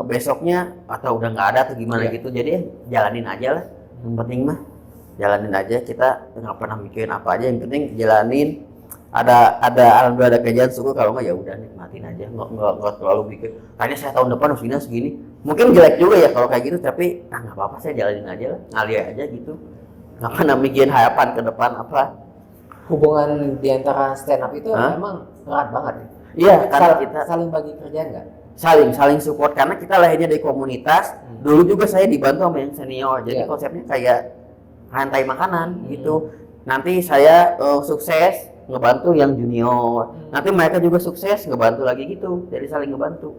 besoknya atau udah nggak ada atau gimana gitu. Jadi jalanin aja lah, yang penting mah jalanin aja, kita nggak pernah mikirin apa aja, yang penting jalanin. Ada alhamdulillah ada kerjaan syukur, kalau nggak ya udah nikmatin aja, nggak terlalu mikir kayaknya saya tahun depan harus segini. Mungkin jelek juga ya kalau kayak gitu, tapi nggak apa-apa, saya jalanin aja lah, ngalir aja gitu, nggak pernah mikirin harapan ke depan apa. Hubungan di antara stand up itu memang erat banget ya? Iya, karena kita saling bagi kerjaan nggak? saling support, karena kita lahirnya dari komunitas. Dulu juga saya dibantu sama yang senior, jadi konsepnya kayak rantai makanan gitu. Nanti saya sukses ngebantu yang junior, nanti mereka juga sukses ngebantu lagi gitu, jadi saling ngebantu.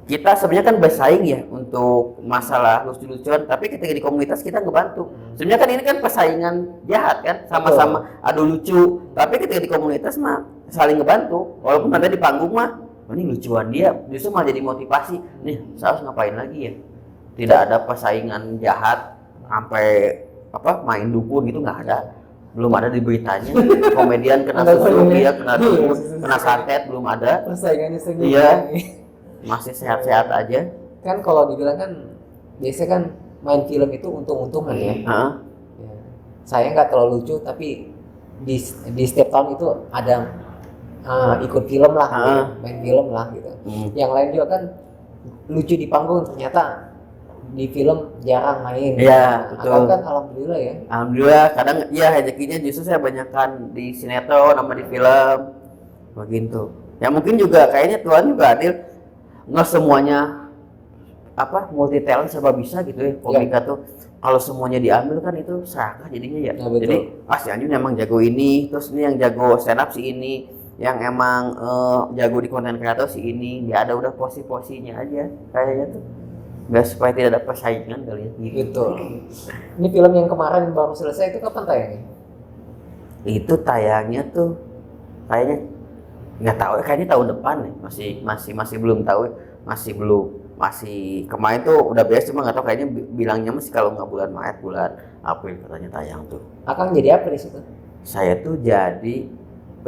Kita sebenarnya kan bersaing ya untuk masalah lucu-lucuan, tapi ketika di komunitas kita ngebantu. Sebenarnya kan ini kan persaingan jahat kan, sama-sama adu lucu, tapi ketika di komunitas mah saling ngebantu. Walaupun nanti di panggung mah ini lucuan dia, justru malah jadi motivasi. Nih, saya harus ngapain lagi ya? Tidak ada persaingan jahat sampai main dukun gitu, nggak ada. Belum ada di beritanya. Komedian kena susuk, dia kena dukun, kena santet, belum ada. Persaingannya sendiri. Iya. Masih sehat-sehat aja. Kan kalau dibilang kan biasanya kan main film itu untung-untungan ya. Ya. Saya nggak terlalu lucu, tapi di setiap tahun itu ada ikut film lah, gitu. Main film lah gitu. Yang lain juga kan lucu di panggung, ternyata di film jarang main. Iya, betul. Kan alhamdulillah ya. Alhamdulillah, kadang ya rezekinya justru saya banyakkan di sinetron sama di film begitu. Ya mungkin juga kayaknya Tuhan juga adil, nggak semuanya multi talent serba bisa gitu ya. Komika tuh kalau semuanya diambil kan itu serakah jadinya ya. Jadi si Anjun emang jago ini, terus ini yang jago stand up si ini, yang emang jago di konten kreator si ini. Dia ada udah posisi-posisinya aja kayaknya tuh. Biar supaya tidak ada persaingan kali ya gitu. Ini film yang kemarin baru selesai itu kapan tayangnya? Itu tayangnya tuh kayaknya nggak tahu, kayaknya tahun depan nih, masih belum tahu, masih kemarin tuh udah beres, cuma nggak tahu, kayaknya bilangnya masih kalau nggak bulan Maret, bulan April katanya tayang tuh. Akang jadi apa di situ? Saya tuh jadi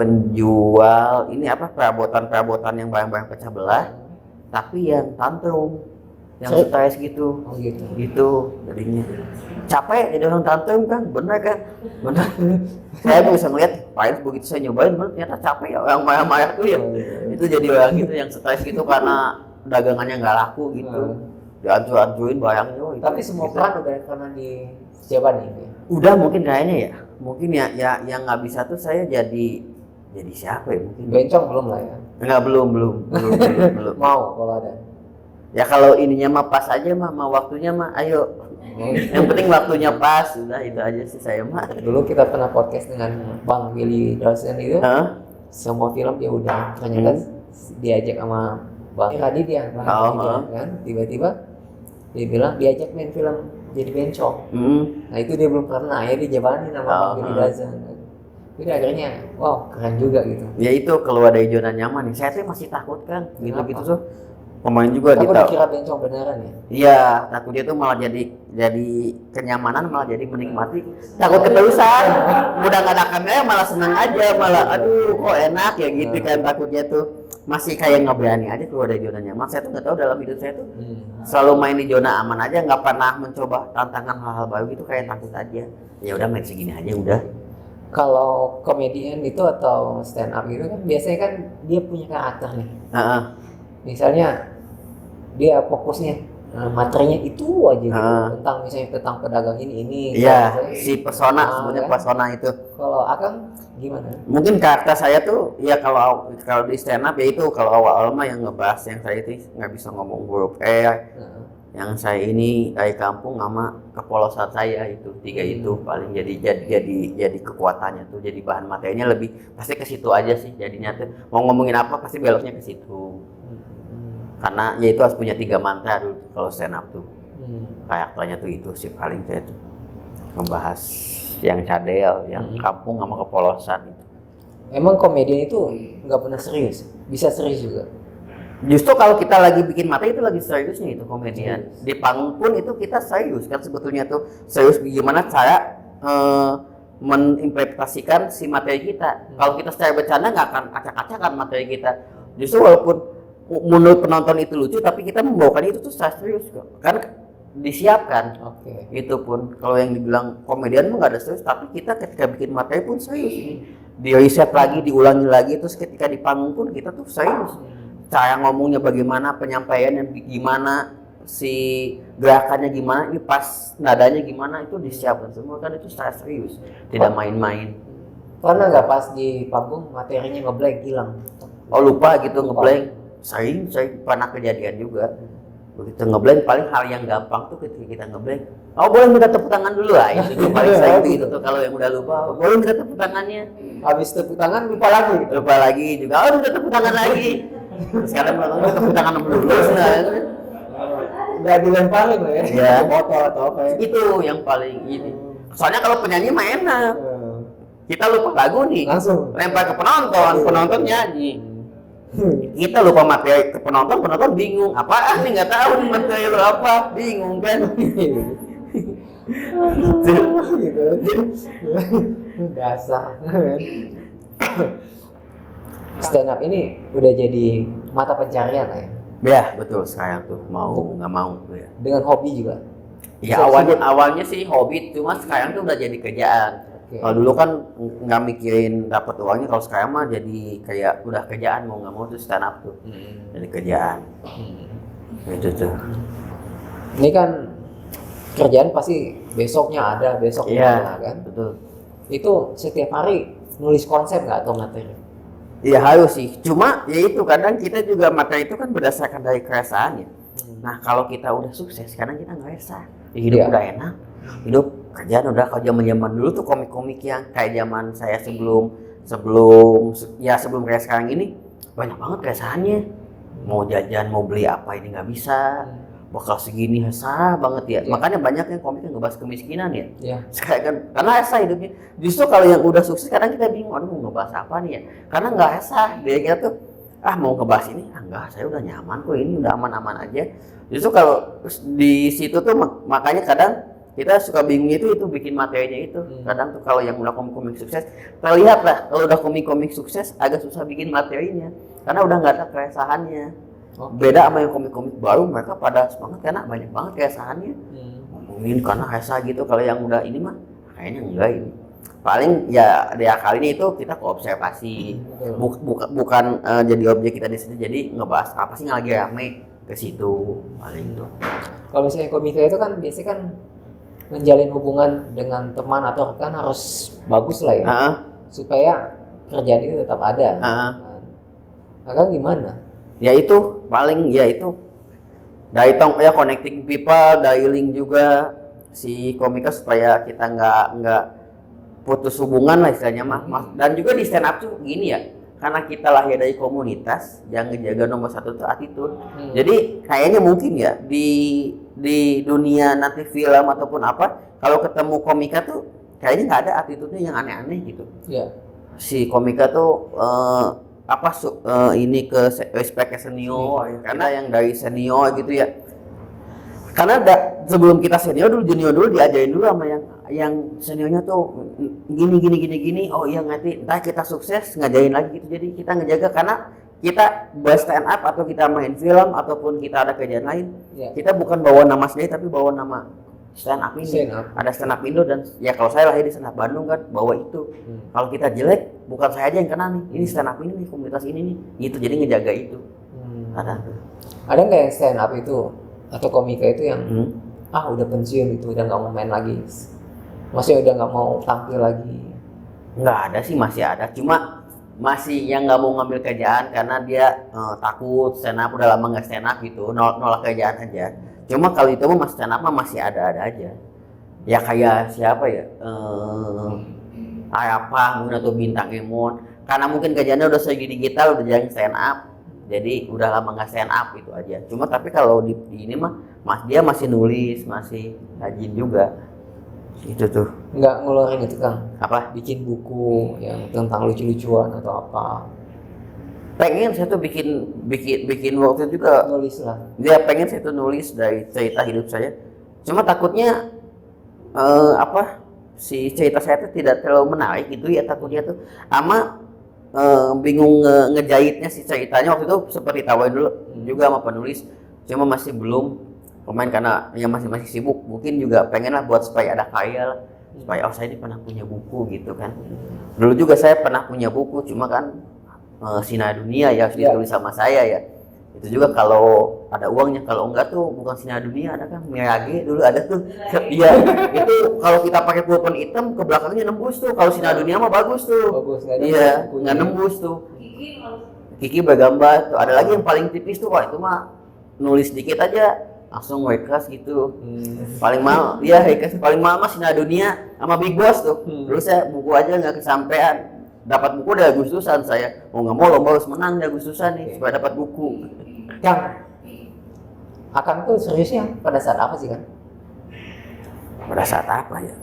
penjual ini perabotan yang barang-barang pecah belah, tapi yang tantrum, yang stres gitu. Oh gitu. Gitu jadinya. Capek jadi orang tantrum kan, bener kan? Bener. Saya bisa ngeliat, begitu saya nyobain, ternyata capek ya orang marah-marah tuh ya. Itu jadi orang gitu yang stres gitu karena dagangannya nggak laku gitu. Dihancur-hancurin barangnya. Tapi semua peran udah karena di jawaban ini. Udah mungkin kayaknya ya. Mungkin ya yang nggak bisa tuh saya jadi siapa ya mungkin. Bencong belum lah ya. Enggak, belum. Mau kalau ada. Ya kalau ininya mah pas aja mah waktunya mah ayo. Yang penting waktunya pas, udah itu aja sih saya mah. Dulu kita pernah podcast dengan Bang Willy Dawson itu. Semua film dia udah ternyata diajak sama Bang Raditya kan. Tiba-tiba dia bilang diajak main film jadi bencong. Nah itu dia belum pernah ya, dijabanin sama Bang Willy Dawson. Jadi akhirnya, wow keren juga gitu. Ya itu keluar dari zona nyaman nih. Saya tuh masih takut kan, gitu-gitu tuh. Pemain juga Takut ditahu. dikira bencong beneran ya? Iya, takutnya tuh malah jadi kenyamanan, malah jadi menikmati. Takut keterusan. Udah nggak ada kamera malah senang aja, malah aduh kok enak ya gitu kan, takutnya tuh masih kayak nggak berani aja keluar dari zona nyaman. Saya tuh nggak tahu dalam hidup saya tuh selalu main di zona aman aja, nggak pernah mencoba tantangan hal-hal baru gitu, kayak takut aja. Ya udah main segini aja udah. Kalau komedian itu atau stand up gitu kan biasanya kan dia punya karakter nih. Heeh. Misalnya dia fokusnya materinya itu aja gitu. Ah. Misalnya tentang pedagang ini. Iya, Misalnya, si pesona sebenarnya kan? pesona itu. Kalau Akang gimana? Mungkin karakter saya tuh ya kalau di stand up ya itu kalau awal-awal mah yang ngebahas yang saya itu nggak bisa ngomong huruf yang saya ini dari kampung sama kepolosan saya itu tiga itu paling jadi kekuatannya tuh, jadi bahan materinya lebih pasti ke situ aja sih jadinya tuh, mau ngomongin apa pasti beloknya ke situ. Karena ya itu harus punya 3 mantra dulu kalau stand up tuh. Karakternya tuh itu sih paling saya tuh ngebahas yang cadel, yang kampung sama kepolosan itu. Emang komedian itu nggak pernah serius, bisa serius juga. Justru kalau kita lagi bikin materi itu lagi seriusnya itu komedian. Di panggung pun itu kita serius kan sebetulnya tuh, serius gimana cara mengimplementasikan si materi kita. Kalau kita secara bercanda nggak akan acak-acakan materi kita. Justru walaupun menurut penonton itu lucu, tapi kita membawakan itu tuh secara serius kok. Kan disiapkan. Itu pun kalau yang dibilang komedian mah nggak ada serius, tapi kita ketika bikin materi pun serius. Di riset lagi, diulangi lagi, terus ketika di panggung pun kita tuh serius. Cara ngomongnya bagaimana, penyampaiannya gimana, si gerakannya gimana, ini pas nadanya gimana, itu disiapkan semua kan, itu secara serius, tidak main-main. Pernah nggak pas di panggung materinya ngeblank hilang? Oh lupa gitu ngeblank, sering pernah kejadian juga. Begitu ngeblank paling hal yang gampang tuh ketika kita ngeblank. Oh boleh minta tepuk tangan dulu lah, itu paling sering gitu tuh kalau yang udah lupa. Boleh minta tepuk tangannya. Habis tepuk tangan lupa lagi. Lupa lagi juga. Oh minta tepuk tangan lagi. Sekarang minta tepuk tangan dulu. Nggak dilemparin lah ya. Iya. Botol atau apa ya? Itu yang paling ini. Soalnya kalau penyanyi mah enak. Kita lupa lagu nih. Langsung lempar ke penonton nyanyi. Kita lupa materi ke penonton bingung. Apaan nih nggak tahu nih materi lu apa, bingung kan? Dasar. Stand up ini udah jadi mata pencarian lah ya. Ya betul, sekarang tuh mau nggak mau tuh ya. Dengan hobi juga. Ya awalnya sih hobi, cuma sekarang tuh udah jadi kerjaan. Kalau dulu kan nggak mikirin dapat uangnya, kalau sekarang mah jadi kayak udah kerjaan, mau nggak mau tuh stand up tuh jadi kerjaan. Itu tuh. Ini kan kerjaan pasti besoknya ada kan. Betul. Itu setiap hari nulis konsep nggak atau materi? Iya harus sih. Cuma ya itu kadang kita juga materi itu kan berdasarkan dari keresahannya. Nah kalau kita udah sukses, kadang kita nggak resah. Hidup udah enak. Hidup kerjaan udah, kalau zaman dulu tuh komik-komik yang kayak zaman saya sebelum kayak sekarang ini banyak banget keresahannya. Mau jajan, mau beli apa ini nggak bisa. Bakal segini resah banget ya. Makanya banyak yang komik yang ngebahas kemiskinan ya. Sekarang kan karena resah hidupnya. Justru kalau yang udah sukses kadang kita bingung, aduh mau ngebahas apa nih ya. Karena nggak resah. Dia kita tuh mau ngebahas ini, enggak, saya udah nyaman kok, ini udah aman-aman aja. Justru kalau di situ tuh makanya kadang kita suka bingung itu bikin materinya itu. Kadang tuh kalau yang udah komik-komik sukses, terlihat lah kalau udah komik-komik sukses agak susah bikin materinya karena udah nggak ada keresahannya. Beda sama yang komik-komik baru, mereka pada semangat karena banyak banget keresahannya. Ngomongin karena resah gitu. Kalau yang udah ini mah kayaknya enggak ini. Paling ya kali ini itu kita ke observasi, bukan jadi objek kita di situ. Jadi ngebahas apa sih yang lagi rame ke situ paling itu. Kalau misalnya komika itu kan biasanya kan menjalin hubungan dengan teman atau rekan harus bagus lah ya, supaya kerjaan itu tetap ada. Akang gimana? Ya itu paling ya itu dari connecting people, dari link juga si komika supaya kita nggak putus hubungan lah istilahnya mah. Dan juga di stand up tuh gini ya, karena kita lahir dari komunitas, yang ngejaga nomor satu tuh attitude. Jadi kayaknya mungkin ya di dunia nanti film ataupun apa, kalau ketemu komika tuh kayaknya nggak ada attitude-nya yang aneh-aneh gitu. si komika tuh ini ke respect ke senior karena yang dari senior gitu ya. Karena sebelum kita senior dulu junior dulu diajarin dulu sama yang seniornya tuh gini. Oh iya nanti entah kita sukses ngajarin lagi gitu. Jadi kita ngejaga karena kita buat stand up atau kita main film ataupun kita ada kerjaan lain, kita bukan bawa nama sendiri tapi bawa nama stand up ini. Ada stand up Indo dan ya kalau saya lahir di stand up Bandung kan bawa itu. Kalau kita jelek bukan saya aja yang kena nih. Ini stand up ini nih, komunitas ini nih. Gitu jadi ngejaga itu. Ada nggak yang stand up itu atau komika itu yang udah pensiun itu udah nggak mau main lagi, maksudnya udah nggak mau tampil lagi? Nggak ada sih, masih ada, cuma masih yang nggak mau ngambil kerjaan karena dia takut stand up, udah lama nggak stand up gitu, nolak kerjaan aja. Cuma kalau itu mah stand up mah masih ada aja ya, kayak siapa ya, apa atau Bintang Emon, karena mungkin kerjaannya udah segi digital, udah jarang stand up. Jadi udah lama nggak stand up itu aja. Cuma tapi kalau di ini mah dia masih nulis, masih rajin juga. Itu tuh. Nggak ngeluarin itu Kang? Apa? Bikin buku yang tentang lucu-lucuan atau apa? Pengen saya tuh bikin waktu itu juga. Nulis lah. Dia pengen saya tuh nulis dari cerita hidup saya. Cuma takutnya si cerita saya tuh tidak terlalu menarik gitu ya, takutnya tuh. Bingung ngejahitnya si ceritanya waktu itu seperti tawain dulu juga sama penulis, cuma masih belum pemain karena ya masih sibuk. Mungkin juga pengen lah buat supaya ada karya lah, supaya saya ini pernah punya buku gitu kan. Dulu juga saya pernah punya buku, cuma kan Sinar Dunia ya harus ditulis sama saya ya. Itu juga kalau ada uangnya, kalau enggak tuh bukan Sinar Dunia, ada kan Mirage dulu ada tuh. Iya, itu kalau kita pakai pulpen hitam ke belakangnya nembus tuh. Kalau Sinar Dunia mah bagus tuh. Iya, nggak nembus tuh. Kiki bergambar tuh. Ada lagi yang paling tipis tuh, wah itu mah nulis dikit aja langsung wekas gitu. Paling mahal, iya wekas paling mahal mah Sinar Dunia sama Big Boss tuh. Dulu saya buku aja nggak kesampean. Dapat buku dari Agustusan saya. Mau nggak mau lomba harus menang di Agustusan nih supaya dapat buku. Kang, Akang tuh seriusnya pada saat apa sih Kang? Pada saat apa ya?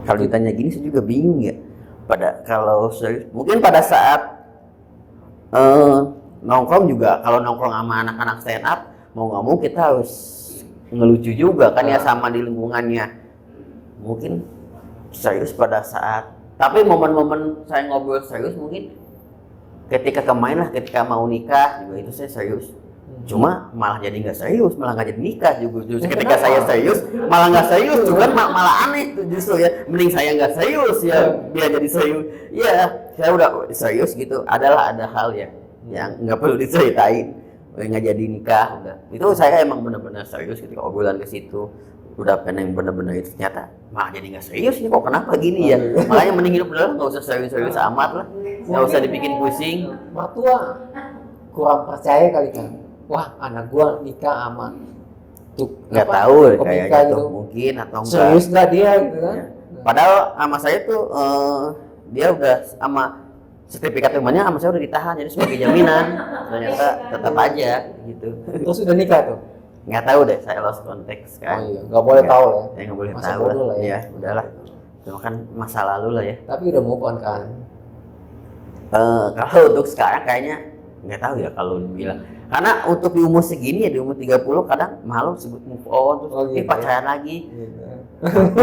Kalau ditanya gini saya juga bingung ya. Kalau serius, mungkin pada saat nongkrong juga. Kalau nongkrong sama anak-anak stand up, mau nggak mau kita harus ngelucu juga kan ya sama di lingkungannya. Mungkin serius pada saat. Tapi momen-momen saya ngobrol serius mungkin ketika ketika mau nikah juga itu saya serius. Cuma malah jadi nggak serius, malah nggak jadi nikah juga. Justru ketika saya serius malah nggak serius juga, malah aneh tuh justru ya. Mending saya nggak serius ya, biar jadi serius. Ya saya udah serius gitu. Ada hal yang nggak perlu diceritain, nggak jadi nikah udah. Itu saya emang benar-benar serius ketika obrolan ke situ. Udah pengen bener-bener itu, ternyata malah jadi nggak serius nih, kok kenapa gini ya. Makanya mending hidup udah nggak usah serius-serius amat lah, nggak usah dibikin pusing. Mertua kurang percaya kali Kan, wah anak gua nikah sama tuh nggak tahu kayaknya gitu. Tuh mungkin atau enggak serius nggak dia gitu kan. Padahal sama saya tuh dia udah sama sertifikat rumahnya sama saya udah ditahan, jadi sebagai jaminan. Ternyata tetap aja gitu. Terus udah nikah tuh? Nggak tahu deh, saya lost konteks kan. Oh iya, nggak boleh tahu ya. Ya nggak boleh Masa tahu bodoh lah. lah ya. Ya udahlah, cuma kan masa lalu lah ya. Tapi udah move on kan? Kalau untuk sekarang kayaknya nggak tahu ya kalau dibilang. Karena untuk di umur segini ya, di umur 30 kadang malu sebut move on, terus pacaran lagi.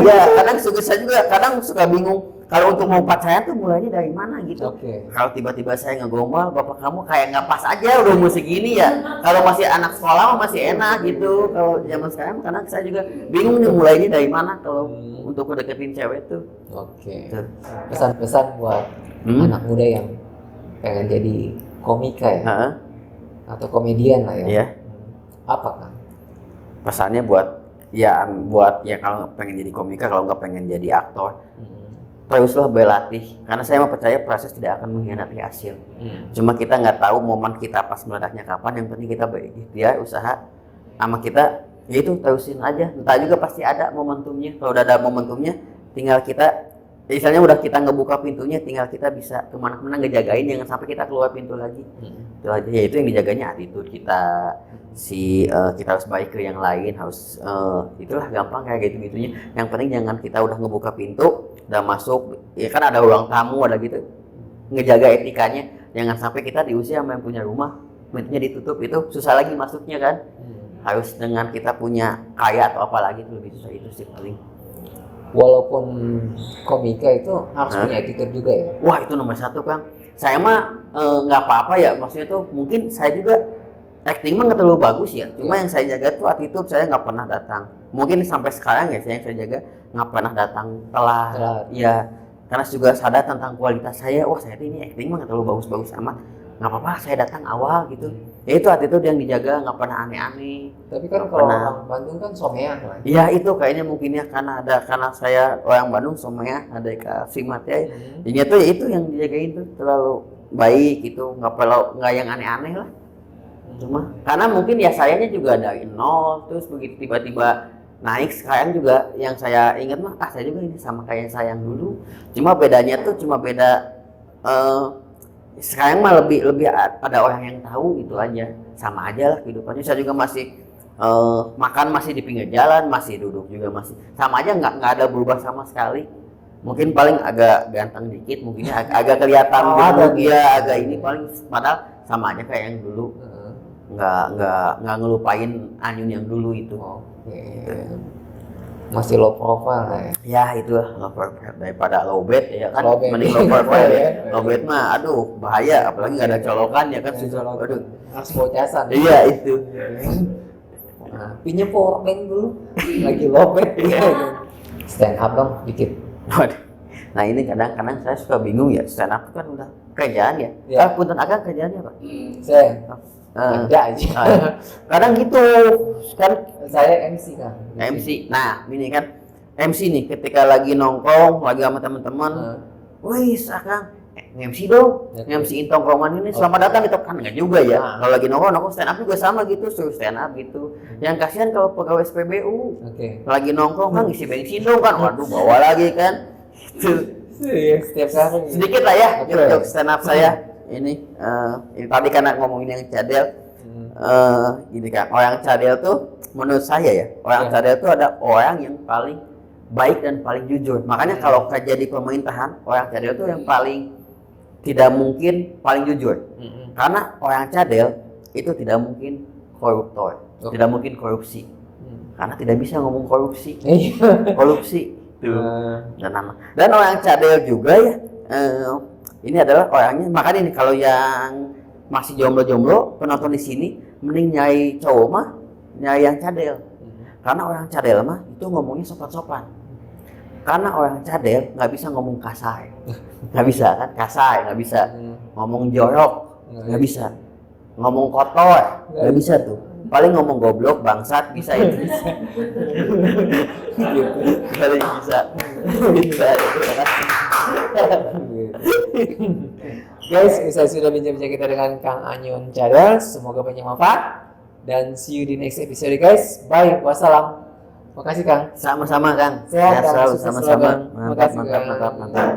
Iya, kadang saya juga kadang suka bingung. Kalau untuk mau pacaran tuh mulainya dari mana gitu. Kalau tiba-tiba saya ngegombal, bapak kamu kayak nggak pas aja udah umur segini ya. Kalau masih anak sekolah masih enak gitu. Kalau zaman sekarang kadang saya juga bingung nih mulainya dari mana kalau untuk deketin cewek tuh. Pesan-pesan buat anak muda yang pengen jadi komika ya, atau komedian lah ya. Iya. Apa Kan? Pesannya buat ya kalau pengen jadi komika, kalau nggak pengen jadi aktor. Teruslah berlatih, karena saya percaya proses tidak akan mengkhianati hasil. Cuma kita nggak tahu momen kita pas meledaknya kapan. Yang penting kita berikhtiar, usaha, sama kita yaitu terusin aja. Entah juga pasti ada momentumnya. Kalau udah ada momentumnya, tinggal kita, misalnya udah kita ngebuka pintunya, tinggal kita bisa kemana-mana ngejagain, jangan sampai kita keluar pintu lagi. Itu aja. Ya itu yang dijaganya attitude kita. Kita harus baik ke yang lain, harus itulah gampang kayak gitu-gitunya. Yang penting jangan kita udah ngebuka pintu, udah masuk, ya kan ada ruang tamu, ada gitu. ngejaga etikanya. Jangan sampai kita di usia sama yang punya rumah pintunya ditutup, itu susah lagi masuknya kan. Harus dengan kita punya kaya atau apa lagi itu lebih susah, itu sih paling. Walaupun komika itu harus punya attitude juga ya. Wah itu nomor satu Kang. Saya mah nggak apa-apa ya, maksudnya tuh mungkin saya juga acting mah nggak terlalu bagus ya. Cuma yang saya jaga tuh attitude, saya nggak pernah datang. Mungkin sampai sekarang ya yang saya jaga nggak pernah datang telat. Ya karena juga sadar tentang kualitas saya. Wah saya ini acting mah nggak terlalu bagus-bagus amat. Nggak apa-apa saya datang awal gitu. Ya itu attitude yang dijaga, nggak pernah aneh-aneh. Tapi kan kalau orang Bandung kan someah kan. Iya itu kayaknya mungkin ya karena saya orang Bandung someah ada Simat ya. Ini tuh itu yang dijagain tuh terlalu baik itu, nggak yang aneh-aneh lah. Cuma karena mungkin ya sayanya juga dari nol, terus begitu tiba-tiba naik sekarang juga yang saya ingat mah saya juga ini sama kayak saya yang dulu. Cuma bedanya tuh beda sekarang mah lebih ada orang yang tahu itu aja, sama aja lah kehidupannya. Saya juga masih makan masih di pinggir jalan, masih duduk juga masih sama aja, nggak ada berubah sama sekali. Mungkin paling agak ganteng dikit, mungkin agak kelihatan gemuk ya, agak ini paling, padahal sama aja kayak yang dulu. Nggak ngelupain Anyun yang dulu itu. Masih low profile lah ya. Ya itu low profile daripada low bed ya kan. Mending low bed. profile ya. Low bed mah aduh bahaya, apalagi nggak ada colokan ya kan, susah. Aduh. Harus bocasan. Iya itu. Nah, pinjem powerbank dulu. Lagi low bed. Stand up dong dikit. Nah ini kadang-kadang saya suka bingung ya, stand up itu kan udah kerjaan ya. Punten Akang kerjaannya apa? Saya ada aja. Kadang gitu kan. Saya MC kan. MC. Nah ini kan MC nih ketika lagi nongkrong lagi sama teman-teman. Wih Akang MC dong, MC tongkrongan ini, selamat datang gitu kan, nggak juga ya. Kalau lagi nongkrong stand up juga sama gitu, suruh stand up gitu. Yang kasihan kalau pegawai SPBU lagi nongkrong kan isi bensin dong kan, waduh bawa lagi kan. Setiap hari. Sedikit lah ya untuk stand up saya. Ini tadi kan ngomongin yang cadel. Gini kan, orang cadel tuh menurut saya ya, orang cadel tuh ada orang yang paling baik dan paling jujur. Makanya kalau kerja di pemerintahan, orang cadel tuh yang paling tidak mungkin paling jujur. Karena orang cadel itu tidak mungkin koruptor, tidak mungkin korupsi. Karena tidak bisa ngomong korupsi. Korupsi dan orang cadel juga ya, ini adalah orangnya. Makanya ini kalau yang masih jomblo-jomblo penonton di sini mending nyai cowok mah nyai yang cadel. Karena orang cadel mah itu ngomongnya sopan-sopan. Karena orang cadel nggak bisa ngomong kasar, nggak bisa kan, kasar nggak bisa, ngomong jorok nggak bisa, ngomong kotor nggak bisa tuh. Paling ngomong goblok, bangsat bisa itu. Paling bisa. Guys, saya sudah bincang-bincang kita dengan Kang Anyun Cadel. Semoga banyak manfaat dan see you di next episode guys. Bye, wassalam. Makasih Kang. Sama-sama Kang. Sehat, selalu sukses sama-sama. selalu. Makasih, Kang. Mantap.